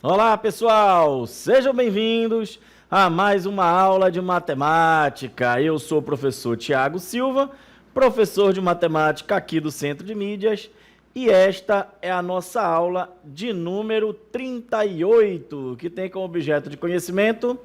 Olá, pessoal! Sejam bem-vindos a mais uma aula de matemática. Eu sou o professor Tiago Silva, professor de matemática aqui do Centro de Mídias, e esta é a nossa aula de número 38, que tem como objeto de conhecimento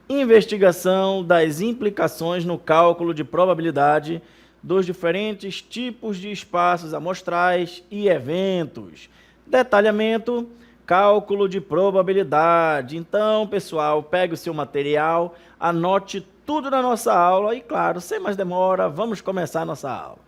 investigação das implicações no cálculo de probabilidade dos diferentes tipos de espaços amostrais e eventos. Detalhamento, cálculo de probabilidade. Então, pessoal, pegue o seu material, anote tudo na nossa aula e, claro, sem mais demora, vamos começar a nossa aula.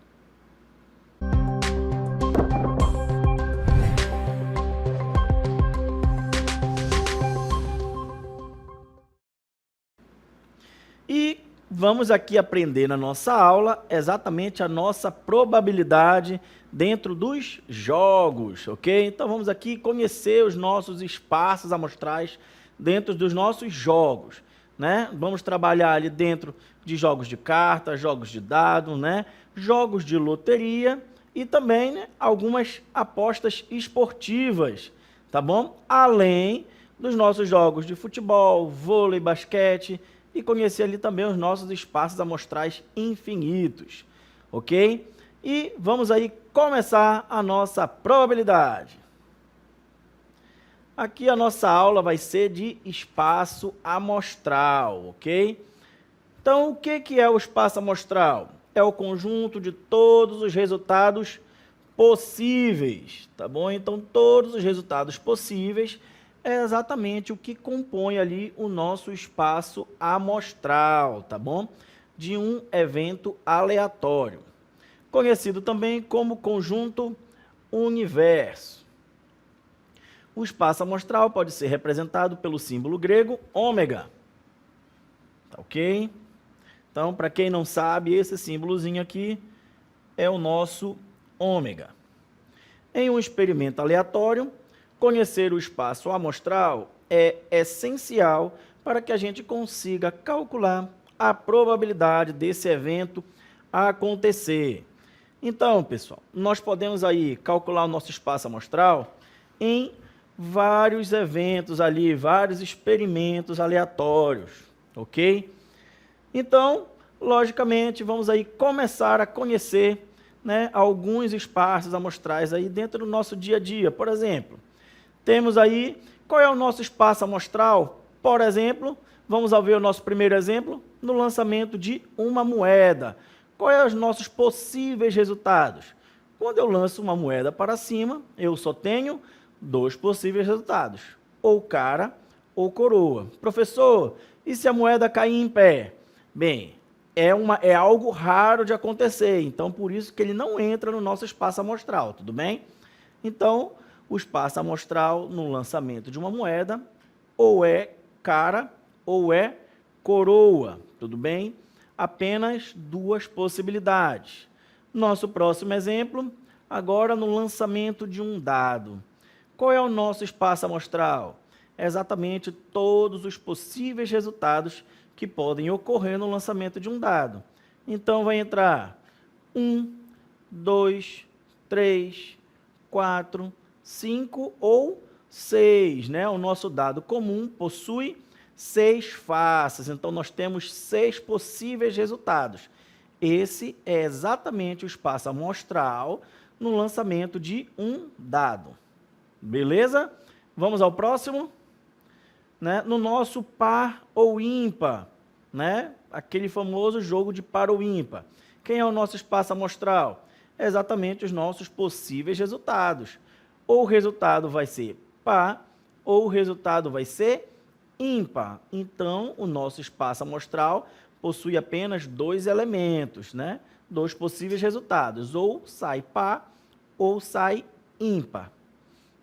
E vamos aqui aprender na nossa aula exatamente a nossa probabilidade dentro dos jogos, ok? Então vamos aqui conhecer os nossos espaços amostrais dentro dos nossos jogos, né? Vamos trabalhar ali dentro de jogos de cartas, jogos de dados, né? Jogos de loteria e também, né, algumas apostas esportivas, tá bom? Além dos nossos jogos de futebol, vôlei, basquete e conhecer ali também os nossos espaços amostrais infinitos, ok? E vamos aí começar a nossa probabilidade. Aqui a nossa aula vai ser de espaço amostral, ok? Então, o que é o espaço amostral? É o conjunto de todos os resultados possíveis, tá bom? Então, todos os resultados possíveis é exatamente o que compõe ali o nosso espaço amostral, tá bom? De um evento aleatório, conhecido também como conjunto universo. O espaço amostral pode ser representado pelo símbolo grego ômega, tá ok? Então, para quem não sabe, esse símbolozinho aqui é o nosso ômega. Em um experimento aleatório, conhecer o espaço amostral é essencial para que a gente consiga calcular a probabilidade desse evento acontecer. Então, pessoal, nós podemos aí calcular o nosso espaço amostral em vários eventos ali, vários experimentos aleatórios, ok? Então, logicamente, vamos aí começar a conhecer, né, alguns espaços amostrais aí dentro do nosso dia a dia. Por exemplo, temos aí, qual é o nosso espaço amostral? Por exemplo, vamos ver o nosso primeiro exemplo, no lançamento de uma moeda. Quais são os nossos possíveis resultados? Quando eu lanço uma moeda para cima, eu só tenho dois possíveis resultados, ou cara ou coroa. Professor, e se a moeda cair em pé? Bem, é algo raro de acontecer, então por isso que ele não entra no nosso espaço amostral, tudo bem? Então, o espaço amostral no lançamento de uma moeda ou é cara ou é coroa, tudo bem? Apenas duas possibilidades. Nosso próximo exemplo, agora no lançamento de um dado. Qual é o nosso espaço amostral? É exatamente todos os possíveis resultados que podem ocorrer no lançamento de um dado. Então, vai entrar 1, 2, 3, 4, 5 ou 6, né? O nosso dado comum possui 6 faces, então nós temos 6 possíveis resultados. Esse é exatamente o espaço amostral no lançamento de um dado. Beleza? Vamos ao próximo? Né? No nosso par ou ímpar, né? Aquele famoso jogo de par ou ímpar. Quem é o nosso espaço amostral? É exatamente os nossos possíveis resultados. Ou o resultado vai ser par, ou o resultado vai ser ímpar. Então, o nosso espaço amostral possui apenas dois elementos, né? Dois possíveis resultados, ou sai par, ou sai ímpar.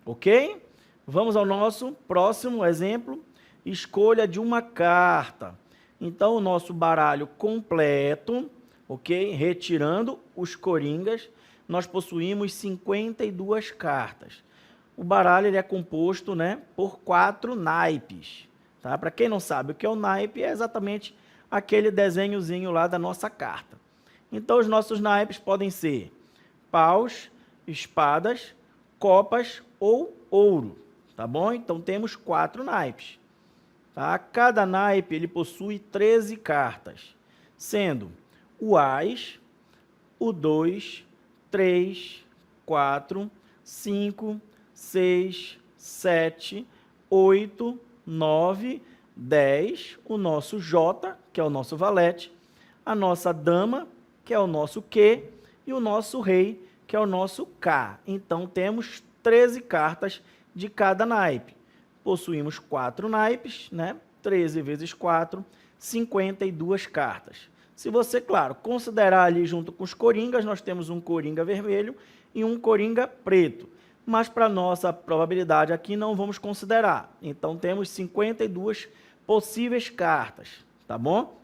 Ok? Vamos ao nosso próximo exemplo, escolha de uma carta. Então, o nosso baralho completo, ok? Retirando os coringas, nós possuímos 52 cartas. O baralho ele é composto, né, por 4 naipes. Tá? Para quem não sabe o que é o naipe, é exatamente aquele desenhozinho lá da nossa carta. Então, os nossos naipes podem ser paus, espadas, copas ou ouro. tá bom? Então, temos 4 naipes. Tá? Cada naipe ele possui 13 cartas, sendo o As, o 2, 3, 4, 5, 6, 7, 8, 9, 10, o nosso J, que é o nosso valete, a nossa dama, que é o nosso Q, e o nosso rei, que é o nosso K. Então, temos 13 cartas de cada naipe. Possuímos 4 naipes, né? 13 vezes 4, 52 cartas. Se você, claro, considerar ali junto com os coringas, nós temos um coringa vermelho e um coringa preto. Mas para nossa probabilidade aqui não vamos considerar. Então, temos 52 possíveis cartas, tá bom?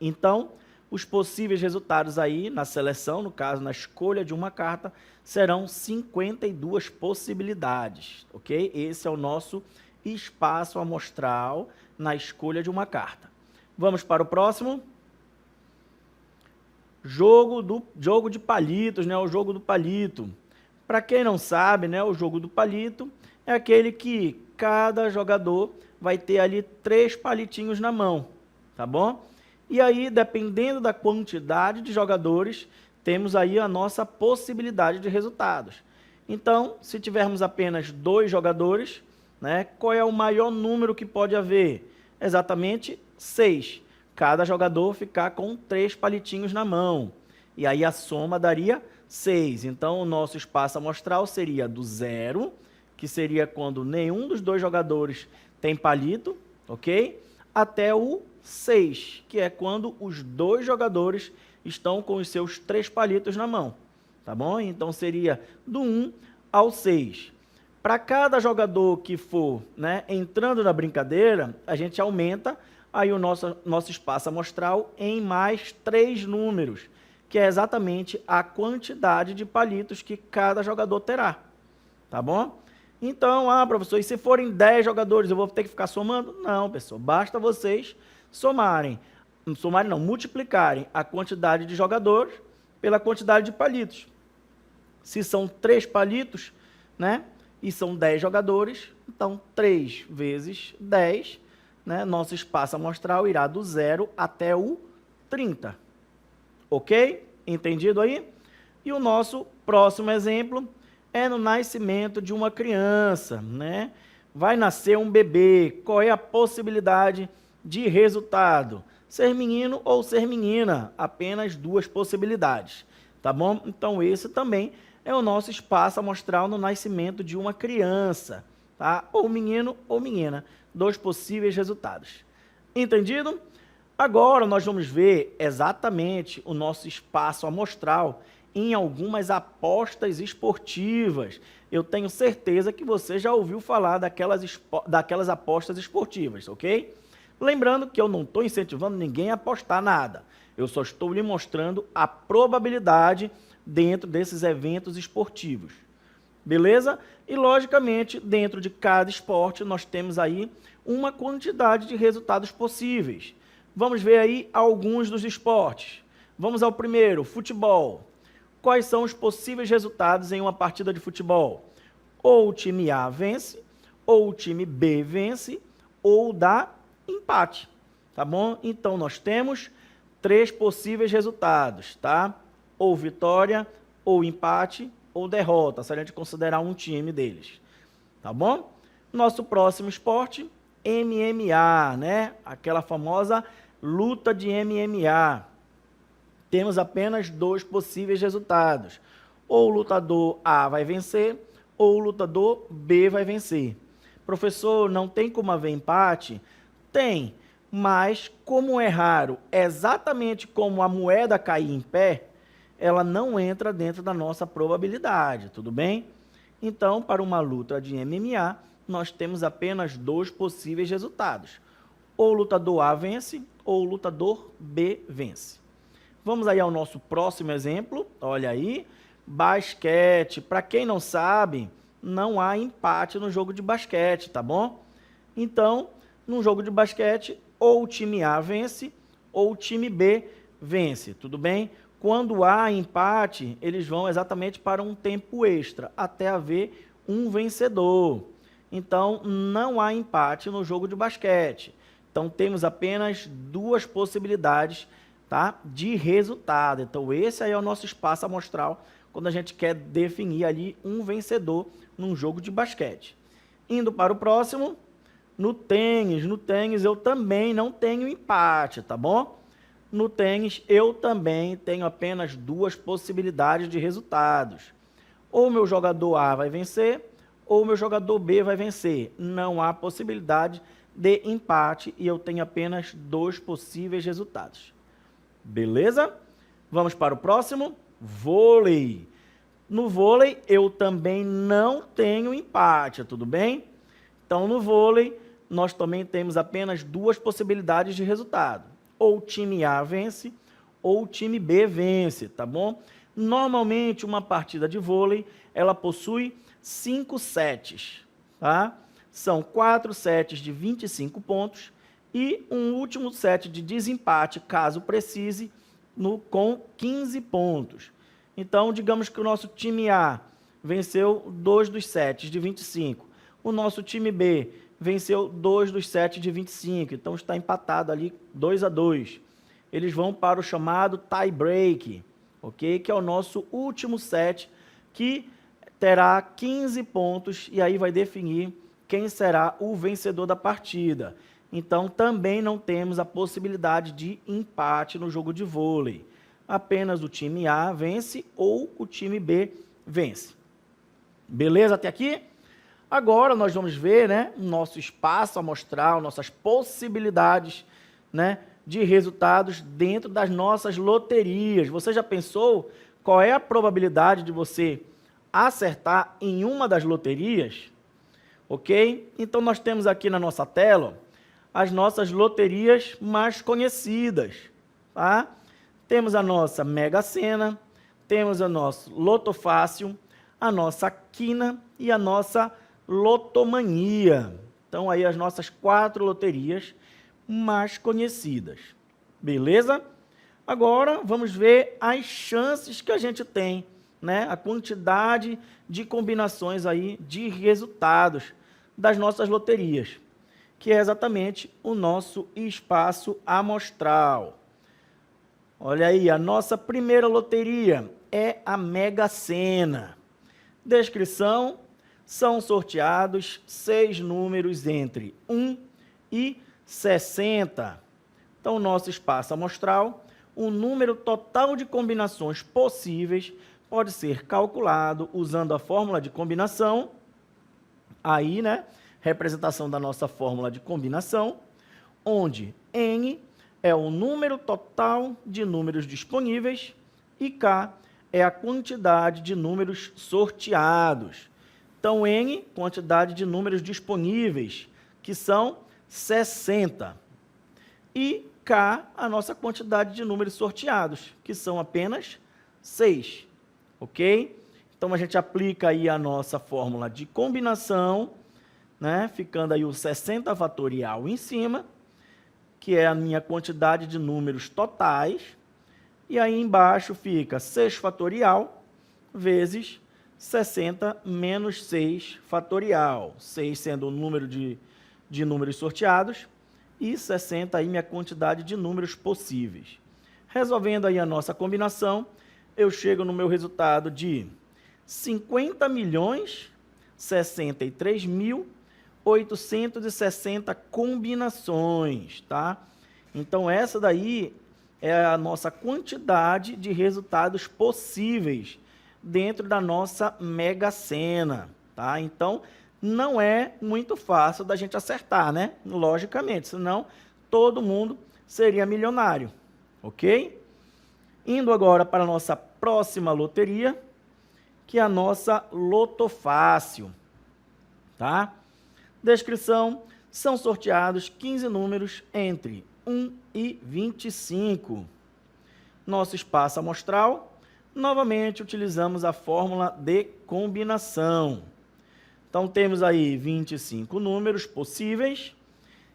Então, os possíveis resultados aí na seleção, no caso, na escolha de uma carta, serão 52 possibilidades, ok? Esse é o nosso espaço amostral na escolha de uma carta. Vamos para o próximo. Jogo de palitos, né? O jogo do palito. Para quem não sabe, né, o jogo do palito é aquele que cada jogador vai ter ali 3 palitinhos na mão, tá bom? E aí, dependendo da quantidade de jogadores, temos aí a nossa possibilidade de resultados. Então, se tivermos apenas 2 jogadores, né, qual é o maior número que pode haver? Exatamente 6. Cada jogador ficar com 3 palitinhos na mão. E aí a soma daria 6. Então, o nosso espaço amostral seria do 0, que seria quando nenhum dos 2 jogadores tem palito, ok? Até o 6, que é quando os 2 jogadores estão com os seus 3 palitos na mão, tá bom? Então, seria do 1 ao 6. Para cada jogador que for, né, entrando na brincadeira, a gente aumenta aí o nosso espaço amostral em mais 3 números, que é exatamente a quantidade de palitos que cada jogador terá, tá bom? Então, professor, e se forem 10 jogadores, eu vou ter que ficar somando? Não, pessoal, basta vocês multiplicarem a quantidade de jogadores pela quantidade de palitos. Se são 3 palitos, né, e são 10 jogadores, então 3 vezes 10, né, nosso espaço amostral irá do 0 até o 30. Ok? Entendido aí? E o nosso próximo exemplo é no nascimento de uma criança, né? Vai nascer um bebê, qual é a possibilidade de resultado? Ser menino ou ser menina, apenas 2 possibilidades, tá bom? Então, esse também é o nosso espaço amostral no nascimento de uma criança, tá? Ou menino ou menina, 2 possíveis resultados. Entendido? Agora, nós vamos ver exatamente o nosso espaço amostral em algumas apostas esportivas. Eu tenho certeza que você já ouviu falar daquelas apostas esportivas, ok? Lembrando que eu não estou incentivando ninguém a apostar nada. Eu só estou lhe mostrando a probabilidade dentro desses eventos esportivos. Beleza? E, logicamente, dentro de cada esporte, nós temos aí uma quantidade de resultados possíveis. Vamos ver aí alguns dos esportes. Vamos ao primeiro, futebol. Quais são os possíveis resultados em uma partida de futebol? Ou o time A vence, ou o time B vence, ou dá empate, tá bom? Então, nós temos 3 possíveis resultados, tá? Ou vitória, ou empate, ou derrota, se a gente considerar um time deles, tá bom? Nosso próximo esporte, MMA, né? Aquela famosa luta de MMA. Temos apenas 2 possíveis resultados. Ou o lutador A vai vencer, ou o lutador B vai vencer. Professor, não tem como haver empate? Tem, mas como é raro, exatamente como a moeda cair em pé, ela não entra dentro da nossa probabilidade, tudo bem? Então, para uma luta de MMA, nós temos apenas 2 possíveis resultados. Ou o lutador A vence, ou o lutador B vence. Vamos aí ao nosso próximo exemplo. Olha aí, basquete. Para quem não sabe, não há empate no jogo de basquete, tá bom? Então, no jogo de basquete, ou o time A vence, ou o time B vence, tudo bem? Quando há empate, eles vão exatamente para um tempo extra, até haver um vencedor. Então, não há empate no jogo de basquete. Então, temos apenas duas possibilidades, tá, de resultado. Então, esse aí é o nosso espaço amostral quando a gente quer definir ali um vencedor num jogo de basquete. Indo para o próximo, no tênis eu também não tenho empate, tá bom? No tênis eu também tenho apenas duas possibilidades de resultados. Ou o meu jogador A vai vencer, ou o meu jogador B vai vencer. Não há possibilidade de empate e eu tenho apenas dois possíveis resultados. Beleza? Vamos para o próximo. Vôlei. No vôlei, eu também não tenho empate, tudo bem? Então, no vôlei, nós também temos apenas duas possibilidades de resultado. Ou o time A vence, ou o time B vence, tá bom? Normalmente, uma partida de vôlei, ela possui 5 sets, tá? São 4 sets de 25 pontos e um último set de desempate, caso precise, com 15 pontos. Então, digamos que o nosso time A venceu 2 dos sets de 25. O nosso time B venceu 2 dos sets de 25. Então, está empatado ali 2-2. Eles vão para o chamado tie break, ok? Que é o nosso último set, que terá 15 pontos e aí vai definir quem será o vencedor da partida. Então, também não temos a possibilidade de empate no jogo de vôlei. Apenas o time A vence ou o time B vence. Beleza até aqui? Agora nós vamos ver, né, nosso espaço amostral, nossas possibilidades, né, de resultados dentro das nossas loterias. Você já pensou qual é a probabilidade de você acertar em uma das loterias? Ok? Então nós temos aqui na nossa tela as nossas loterias mais conhecidas, tá? Temos a nossa Mega Sena, temos o nosso Loto Fácil, a nossa Quina e a nossa Lotomania. Então, aí as nossas 4 loterias mais conhecidas. Beleza? Agora, vamos ver as chances que a gente tem, né? A quantidade de combinações aí de resultados das nossas loterias, que é exatamente o nosso espaço amostral. Olha aí, a nossa primeira loteria é a Mega Sena. Descrição: são sorteados 6 números entre 1 e 60. Então, nosso espaço amostral, o número total de combinações possíveis pode ser calculado usando a fórmula de combinação. Aí, né, representação da nossa fórmula de combinação, onde N é o número total de números disponíveis e K é a quantidade de números sorteados. Então, N, quantidade de números disponíveis, que são 60. E K, a nossa quantidade de números sorteados, que são apenas 6. Ok? Então, a gente aplica aí a nossa fórmula de combinação, né? Ficando aí o 60 fatorial em cima, que é a minha quantidade de números totais, e aí embaixo fica 6 fatorial vezes 60 menos 6 fatorial, 6 sendo o número de números sorteados, e 60 aí minha quantidade de números possíveis. Resolvendo aí a nossa combinação, eu chego no meu resultado de 50.063.860 combinações, tá? Então, essa daí é a nossa quantidade de resultados possíveis dentro da nossa Mega Sena, tá? Então, não é muito fácil da gente acertar, né? Logicamente, senão todo mundo seria milionário, ok? Indo agora para a nossa próxima loteria, que é a nossa Loto Fácil, tá? Descrição: são sorteados 15 números entre 1 e 25. Nosso espaço amostral, novamente utilizamos a fórmula de combinação. Então, temos aí 25 números possíveis,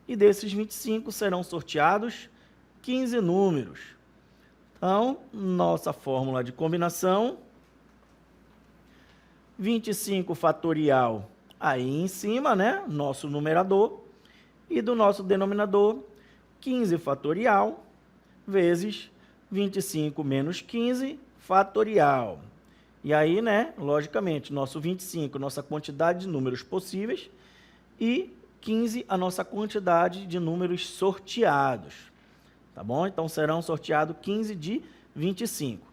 e desses 25 serão sorteados 15 números. Então, nossa fórmula de combinação: 25 fatorial Aí em cima, né, nosso numerador, e do nosso denominador, 15 fatorial vezes 25 menos 15 fatorial. E aí, né, logicamente, nosso 25, nossa quantidade de números possíveis, e 15, a nossa quantidade de números sorteados. Tá bom? Então, serão sorteados 15 de 25.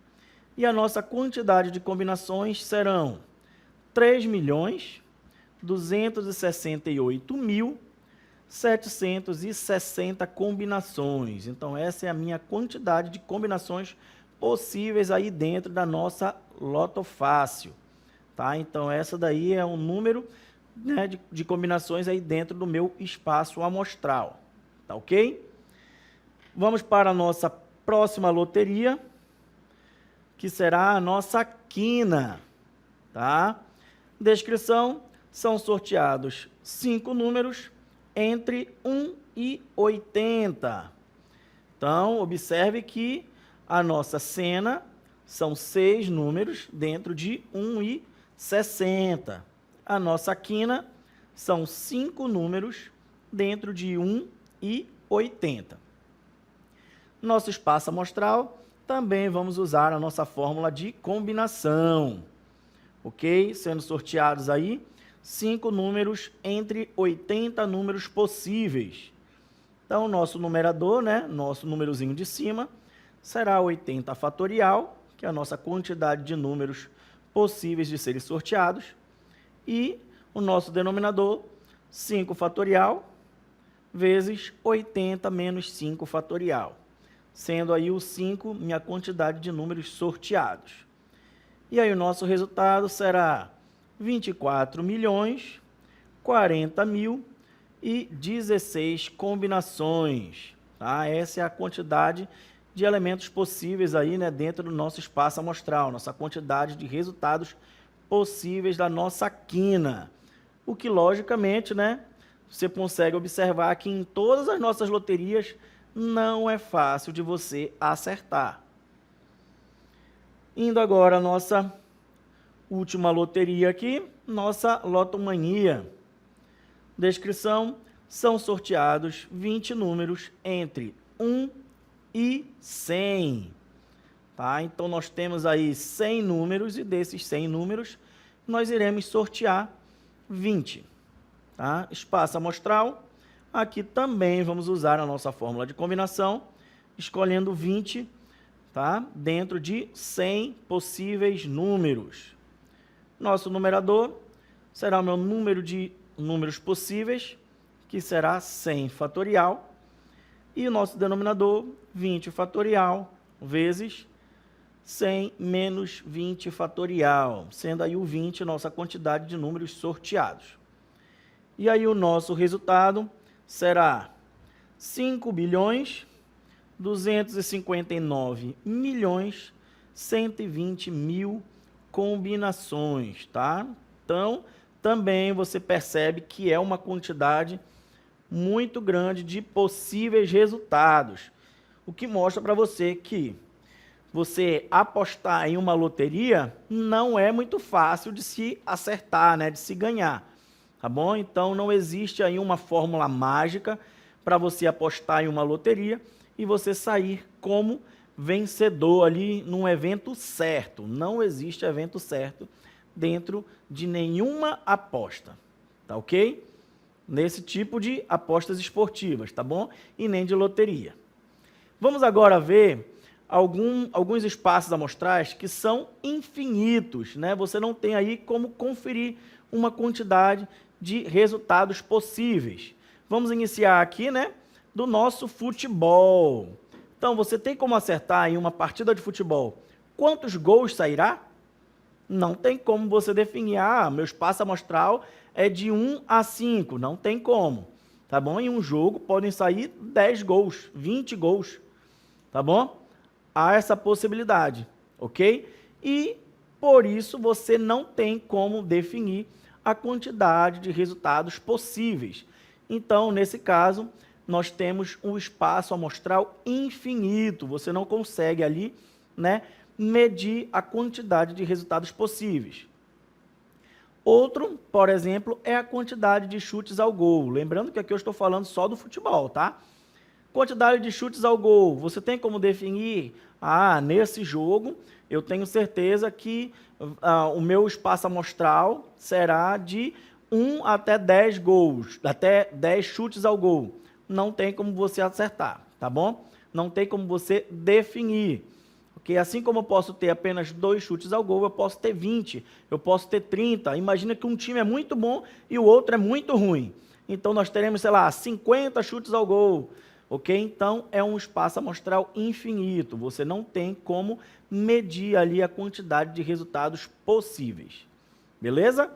E a nossa quantidade de combinações serão 3.268.760 combinações. Então, essa é a minha quantidade de combinações possíveis aí dentro da nossa Loto Fácil. Tá? Então, essa daí é um número, né, de combinações aí dentro do meu espaço amostral. Tá ok? Vamos para a nossa próxima loteria, que será a nossa quina. Tá? Descrição: são sorteados 5 números entre 1 e 80. Então, observe que a nossa cena são 6 números dentro de 1 e 60. A nossa quina são 5 números dentro de 1 e 80. Nosso espaço amostral, também vamos usar a nossa fórmula de combinação. Ok? Sendo sorteados aí 5 números entre 80 números possíveis. Então, nosso numerador, né, nosso númerozinho de cima, será 80 fatorial, que é a nossa quantidade de números possíveis de serem sorteados. E o nosso denominador, 5 fatorial, vezes 80 menos 5 fatorial. Sendo aí o 5 minha quantidade de números sorteados. E aí o nosso resultado será 24.040.016 combinações. Tá? Essa é a quantidade de elementos possíveis aí, né, dentro do nosso espaço amostral, nossa quantidade de resultados possíveis da nossa quina. O que, logicamente, né, você consegue observar que em todas as nossas loterias não é fácil de você acertar. Indo agora à nossa última loteria aqui, nossa Lotomania. Descrição: são sorteados 20 números entre 1 e 100. Tá? Então, nós temos aí 100 números e desses 100 números, nós iremos sortear 20. Tá? Espaço amostral. Aqui também vamos usar a nossa fórmula de combinação, escolhendo 20, tá? Dentro de 100 possíveis números. Nosso numerador será o meu número de números possíveis, que será 100 fatorial, e o nosso denominador, 20 fatorial, vezes 100 menos 20 fatorial, sendo aí o 20 nossa quantidade de números sorteados. E aí o nosso resultado será 5.259.120.000 combinações, tá? Então, também você percebe que é uma quantidade muito grande de possíveis resultados, o que mostra para você que você apostar em uma loteria não é muito fácil de se acertar, né, de se ganhar. Tá bom? Então, não existe aí uma fórmula mágica para você apostar em uma loteria e você sair como vencedor ali num evento certo. Não existe evento certo dentro de nenhuma aposta, tá ok? Nesse tipo de apostas esportivas, tá bom? E nem de loteria. Vamos agora ver alguns espaços amostrais que são infinitos, né? Você não tem aí como conferir uma quantidade de resultados possíveis. Vamos iniciar aqui, né, do nosso futebol. Então, você tem como acertar em uma partida de futebol quantos gols sairá? Não tem como você definir, meu espaço amostral é de 1 a 5, não tem como. Tá bom? Em um jogo podem sair 10 gols, 20 gols, tá bom? Há essa possibilidade, ok? E, por isso, você não tem como definir a quantidade de resultados possíveis. Então, nesse caso, nós temos um espaço amostral infinito. Você não consegue ali, né, medir a quantidade de resultados possíveis. Outro, por exemplo, é a quantidade de chutes ao gol. Lembrando que aqui eu estou falando só do futebol, tá? Quantidade de chutes ao gol. Você tem como definir? Nesse jogo eu tenho certeza que o meu espaço amostral será de 1 até 10 gols, até 10 chutes ao gol. Não tem como você acertar, tá bom? Não tem como você definir. Porque assim como eu posso ter apenas 2 chutes ao gol, eu posso ter 20, eu posso ter 30. Imagina que um time é muito bom e o outro é muito ruim. Então nós teremos, sei lá, 50 chutes ao gol. Ok? Então é um espaço amostral infinito. Você não tem como medir ali a quantidade de resultados possíveis. Beleza?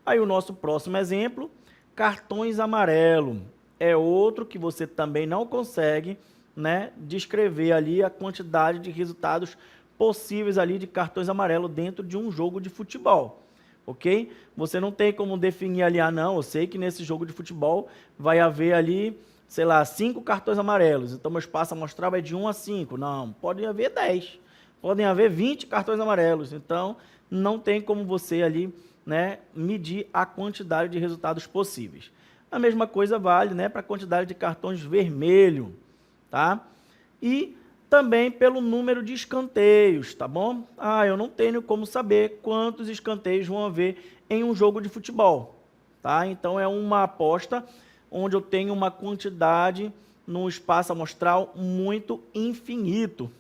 Aí o nosso próximo exemplo, cartões amarelo. É outro que você também não consegue, né, descrever ali a quantidade de resultados possíveis ali de cartões amarelos dentro de um jogo de futebol. Ok? Você não tem como definir ali, não, eu sei que nesse jogo de futebol vai haver ali, sei lá, 5 cartões amarelos, então meu espaço amostral é de 1 a 5. Não, podem haver 10, podem haver 20 cartões amarelos, então não tem como você ali, né, medir a quantidade de resultados possíveis. A mesma coisa vale, né, para a quantidade de cartões vermelho, tá? E também pelo número de escanteios, tá bom? Eu não tenho como saber quantos escanteios vão haver em um jogo de futebol, tá? Então é uma aposta onde eu tenho uma quantidade no espaço amostral muito infinito,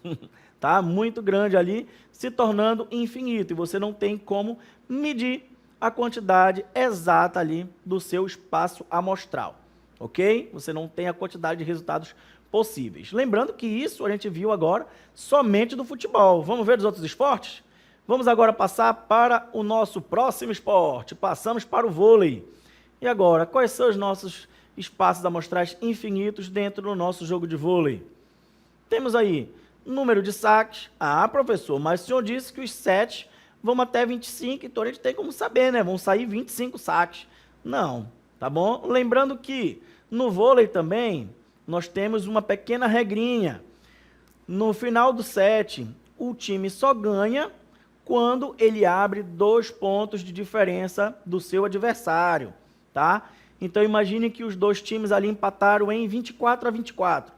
tá? Muito grande ali, se tornando infinito, e você não tem como medir a quantidade exata ali do seu espaço amostral, ok? Você não tem a quantidade de resultados possíveis. Lembrando que isso a gente viu agora somente do futebol. Vamos ver dos outros esportes? Vamos agora passar para o nosso próximo esporte. Passamos para o vôlei. E agora, quais são os nossos espaços amostrais infinitos dentro do nosso jogo de vôlei? Temos aí número de saques. Professor, mas o senhor disse que os sets vão até 25, então a gente tem como saber, né? Vão sair 25 saques. Não, tá bom? Lembrando que no vôlei também nós temos uma pequena regrinha. No final do set, o time só ganha quando ele abre 2 pontos de diferença do seu adversário, tá? Então imagine que os dois times ali empataram em 24 a 24.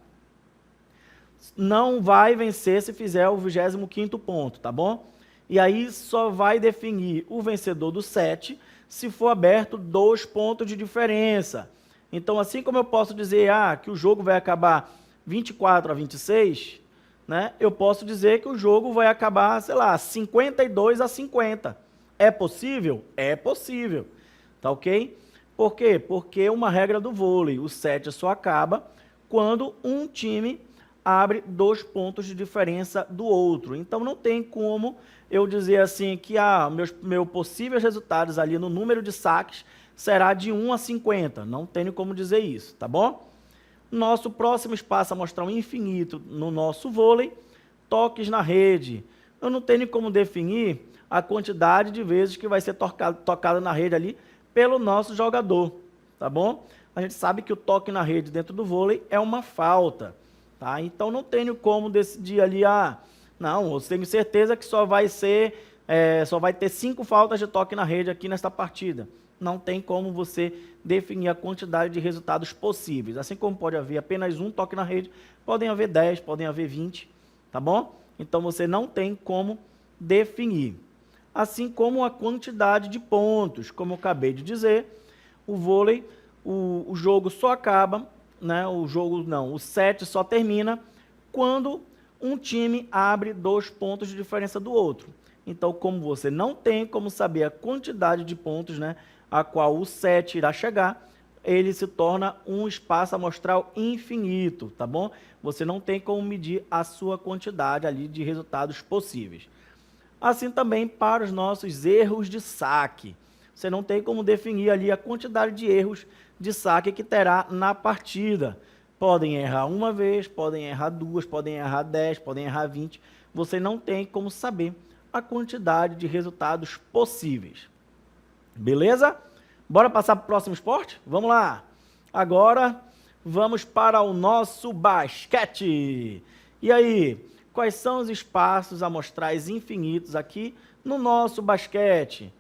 Não vai vencer se fizer o 25º ponto, tá bom? E aí só vai definir o vencedor do set se for aberto 2 pontos de diferença. Então, assim como eu posso dizer que o jogo vai acabar 24 a 26, né, eu posso dizer que o jogo vai acabar, sei lá, 52 a 50. É possível? É possível. Tá ok? Por quê? Porque é uma regra do vôlei. O set só acaba quando um time abre 2 pontos de diferença do outro. Então, não tem como eu dizer assim que meus possíveis resultados ali no número de saques será de 1 a 50. Não tenho como dizer isso, tá bom? Nosso próximo espaço amostral infinito no nosso vôlei, toques na rede. Eu não tenho como definir a quantidade de vezes que vai ser tocada na rede ali pelo nosso jogador, tá bom? A gente sabe que o toque na rede dentro do vôlei é uma falta, tá? Então não tenho como decidir ali, não, eu tenho certeza que só vai ter 5 faltas de toque na rede aqui nesta partida. Não tem como você definir a quantidade de resultados possíveis. Assim como pode haver apenas um toque na rede, podem haver 10, podem haver 20, tá bom? Então você não tem como definir. Assim como a quantidade de pontos, como eu acabei de dizer, o vôlei, o jogo só acaba, né? O set só termina quando um time abre 2 pontos de diferença do outro. Então, como você não tem como saber a quantidade de pontos, né, a qual o set irá chegar, ele se torna um espaço amostral infinito, tá bom? Você não tem como medir a sua quantidade ali de resultados possíveis. Assim também para os nossos erros de saque. Você não tem como definir ali a quantidade de erros de saque que terá na partida. Podem errar uma vez, podem errar 2, podem errar 10, podem errar 20. Você não tem como saber a quantidade de resultados possíveis. Beleza? Bora passar para o próximo esporte? Vamos lá! Agora, vamos para o nosso basquete. E aí, quais são os espaços amostrais infinitos aqui no nosso basquete?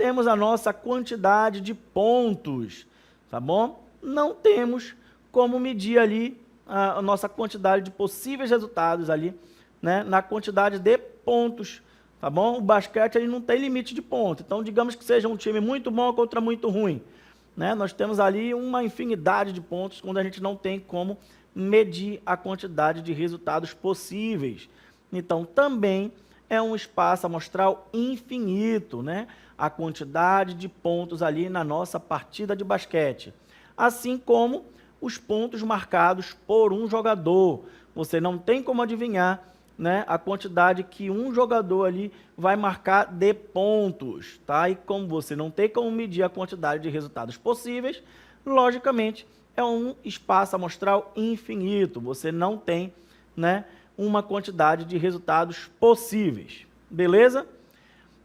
temos a nossa quantidade de pontos, tá bom? Não temos como medir ali a nossa quantidade de possíveis resultados ali, né, na quantidade de pontos, tá bom? O basquete ele não tem limite de pontos, então digamos que seja um time muito bom contra muito ruim, né? Nós temos ali uma infinidade de pontos quando a gente não tem como medir a quantidade de resultados possíveis. Então também é um espaço amostral infinito, né? A quantidade de pontos ali na nossa partida de basquete, assim como os pontos marcados por um jogador. Você não tem como adivinhar, né, a quantidade que um jogador ali vai marcar de pontos, tá? E como você não tem como medir a quantidade de resultados possíveis, logicamente é um espaço amostral infinito. Você não tem, né, uma quantidade de resultados possíveis. Beleza?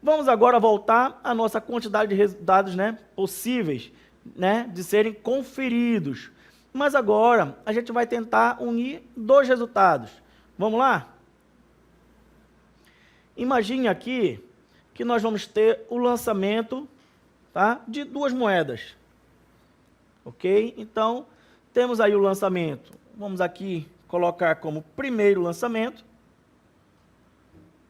Vamos agora voltar à nossa quantidade de resultados, né, possíveis, né, de serem conferidos. Mas agora a gente vai tentar unir dois resultados. Vamos lá? Imagine aqui que nós vamos ter o lançamento, tá, de duas moedas. Ok? Então, temos aí o lançamento. Vamos aqui colocar como primeiro lançamento.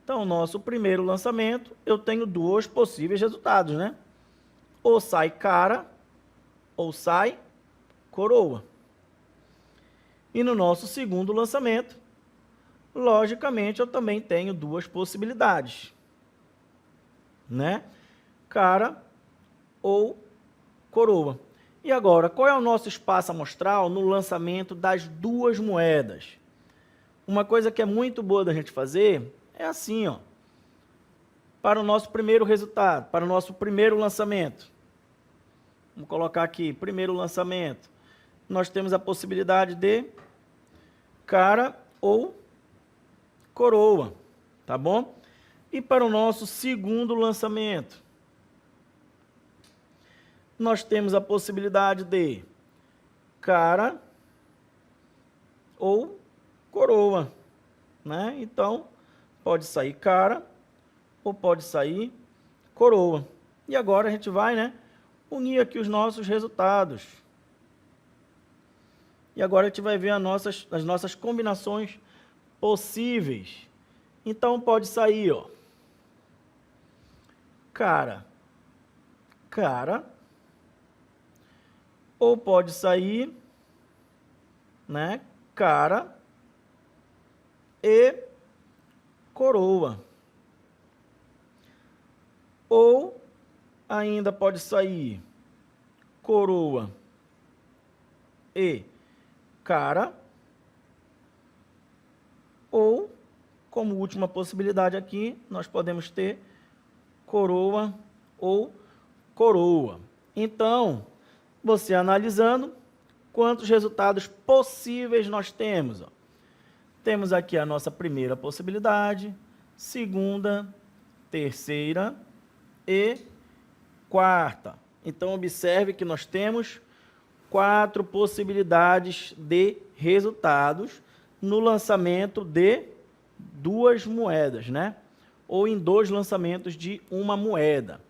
Então, nosso primeiro lançamento, eu tenho dois possíveis resultados, né? Ou sai cara, ou sai coroa. E no nosso segundo lançamento, logicamente, eu também tenho duas possibilidades, né? Cara ou coroa. E agora, qual é o nosso espaço amostral no lançamento das duas moedas? Uma coisa que é muito boa da gente fazer é assim, ó. Para o nosso primeiro resultado, para o nosso primeiro lançamento. Vamos colocar aqui, primeiro lançamento. Nós temos a possibilidade de cara ou coroa, tá bom? E para o nosso segundo lançamento, nós temos a possibilidade de cara ou coroa, né? Então, pode sair cara ou pode sair coroa. E agora a gente vai, né, unir aqui os nossos resultados. E agora a gente vai ver as nossas combinações possíveis. Então pode sair, ó, cara, ou pode sair, né, cara e coroa. Ou ainda pode sair coroa e cara, ou, como última possibilidade aqui, nós podemos ter coroa ou coroa. Então, você analisando, quantos resultados possíveis nós temos? Ó. Temos aqui a nossa primeira possibilidade, segunda, terceira e quarta. Então, observe que nós temos 4 possibilidades de resultados no lançamento de duas moedas, né? Ou em 2 lançamentos de uma moeda.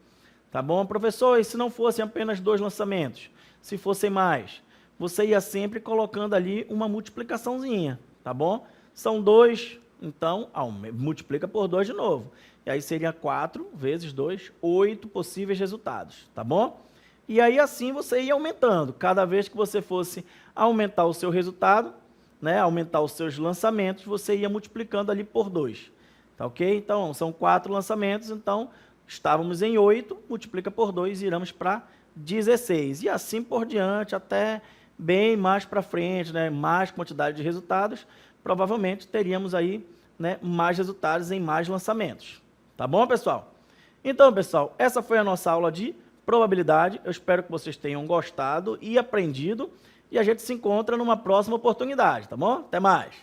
Tá bom, professor? E se não fossem apenas 2 lançamentos? Se fossem mais? Você ia sempre colocando ali uma multiplicaçãozinha, tá bom? São 2, então multiplica por 2 de novo. E aí seria 4 vezes 2, 8 possíveis resultados, tá bom? E aí assim você ia aumentando. Cada vez que você fosse aumentar o seu resultado, né, aumentar os seus lançamentos, você ia multiplicando ali por 2. Tá ok? Então, são 4 lançamentos, então estávamos em 8, multiplica por 2 e iremos para 16. E assim por diante, até bem mais para frente, né, mais quantidade de resultados, provavelmente teríamos aí, né, mais resultados em mais lançamentos. Tá bom, pessoal? Então, pessoal, essa foi a nossa aula de probabilidade. Eu espero que vocês tenham gostado e aprendido. E a gente se encontra numa próxima oportunidade, tá bom? Até mais!